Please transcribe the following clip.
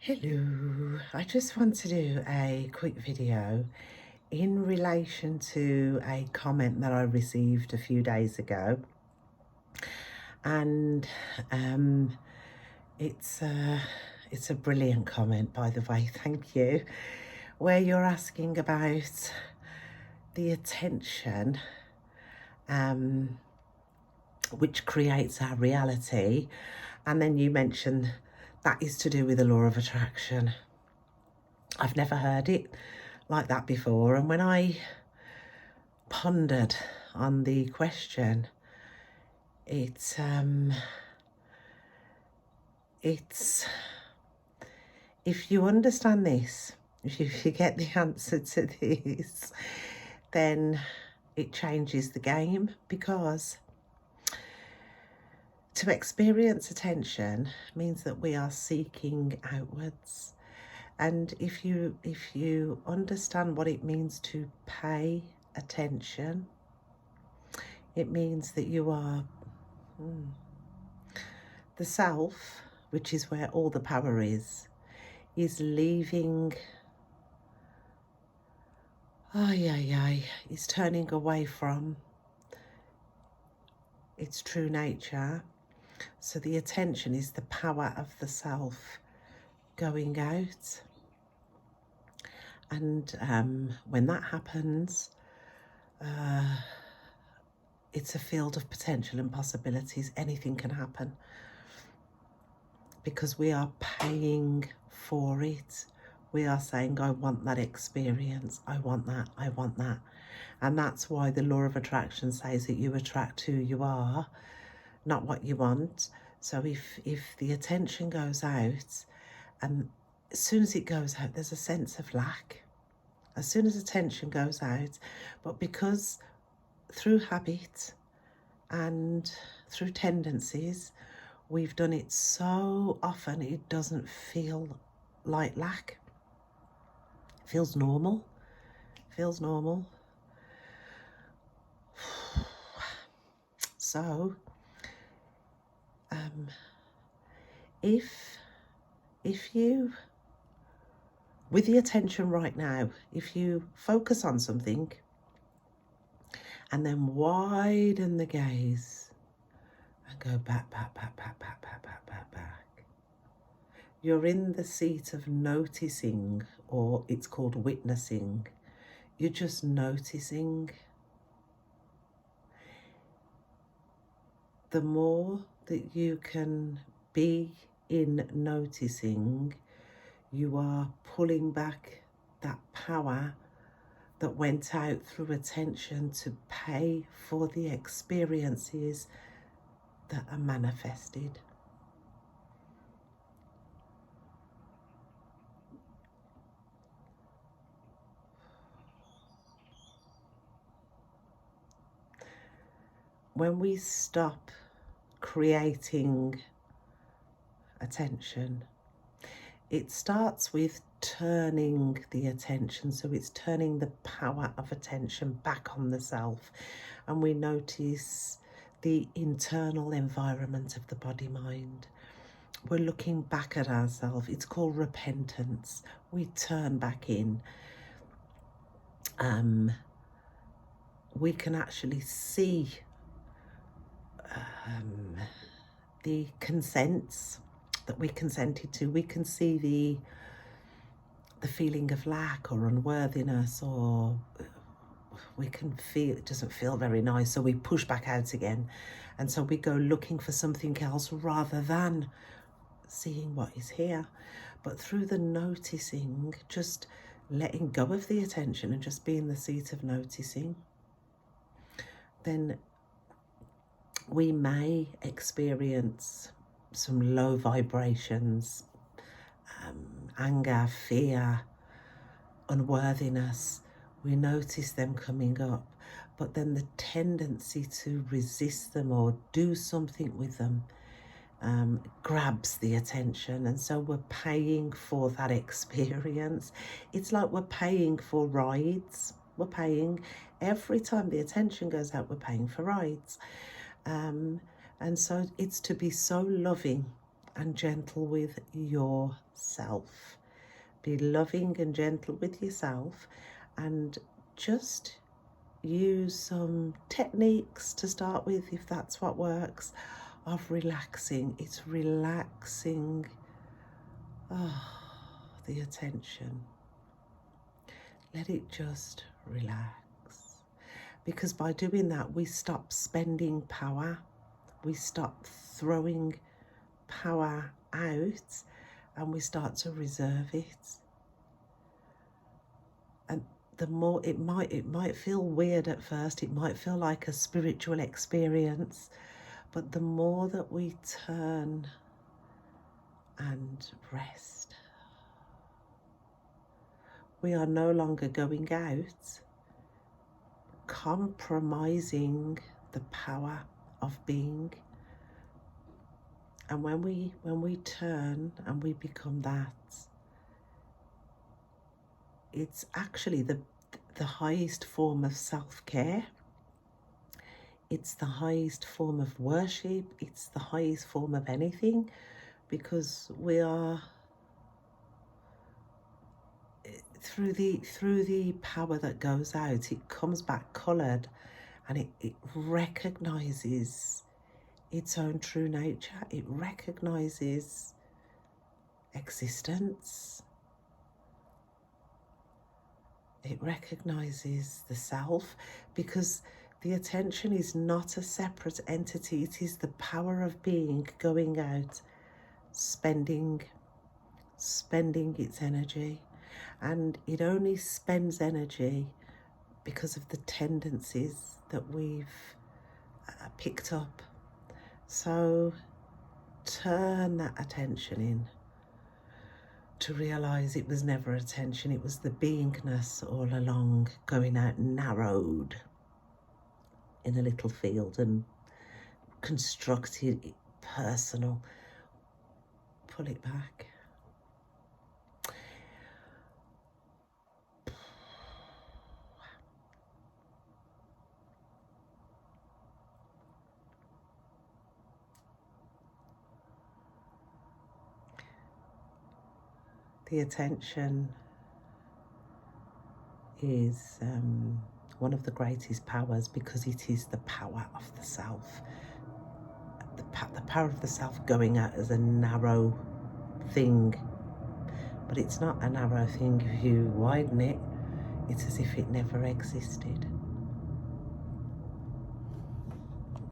Hello, I just want to do a quick video in relation to a comment that I received a few days ago, and it's a brilliant comment, by the way, thank you, where you're asking about the attention which creates our reality, and then you mention that is to do with the law of attraction. I've never heard it like that before, and when I pondered on the question, it's if you understand this, if you get the answer to this, then it changes the game, because to experience attention means that we are seeking outwards. And if you understand what it means to pay attention, it means that you are the self, which is where all the power is leaving, is turning away from its true nature. So the attention is the power of the self going out. And when that happens, it's a field of potential and possibilities. Anything can happen, because we are paying for it. We are saying, I want that experience, I want that, I want that. And that's why the law of attraction says that you attract who you are, not what you want. So if the attention goes out, and as soon as it goes out, there's a sense of lack. As soon as attention goes out, but because through habit and through tendencies, we've done it so often, it doesn't feel like lack. It feels normal. It feels normal. So, if you, with the attention right now, if you focus on something and then widen the gaze and go back, you're in the seat of noticing, or it's called witnessing. You're just noticing. The more that you can be in noticing, you are pulling back that power that went out through attention to pay for the experiences that are manifested. When we stop creating attention, it starts with turning the attention. So it's turning the power of attention back on the self. And we notice the internal environment of the body mind. We're looking back at ourselves. It's called repentance. We turn back in. We can actually see the consents that we consented to. We can see the feeling of lack or unworthiness, or we can feel it doesn't feel very nice, so we push back out again, and so we go looking for something else rather than seeing what is here. But through the noticing, just letting go of the attention and just being the seat of noticing, then we may experience some low vibrations, anger, fear, unworthiness. We notice them coming up, but then the tendency to resist them or do something with them grabs the attention, and so we're paying for that experience. It's like we're paying for rides. We're paying every time the attention goes out, we're paying for rides. And so it's to be so loving and gentle with yourself. Be loving and gentle with yourself, and just use some techniques to start with, if that's what works, of relaxing. It's relaxing the attention. Let it just relax. Because by doing that, we stop spending power. We stop throwing power out, and we start to reserve it. And the more it might feel weird at first, it might feel like a spiritual experience, but the more that we turn and rest, we are no longer going out compromising the power of being. And when we turn and we become that, it's actually the highest form of self-care. It's the highest form of worship. It's the highest form of anything, because we are through the power that goes out, it comes back coloured, and it recognizes its own true nature. It recognizes existence. It recognizes the self, because the attention is not a separate entity. It is the power of being going out, spending its energy. And it only spends energy because of the tendencies that we've picked up. So turn that attention in to realize it was never attention. It was the beingness all along, going out narrowed in a little field and constructed it personal. Pull it back. The attention is one of the greatest powers, because it is the power of the self. The power of the self going out as a narrow thing. But it's not a narrow thing if you widen it. It's as if it never existed.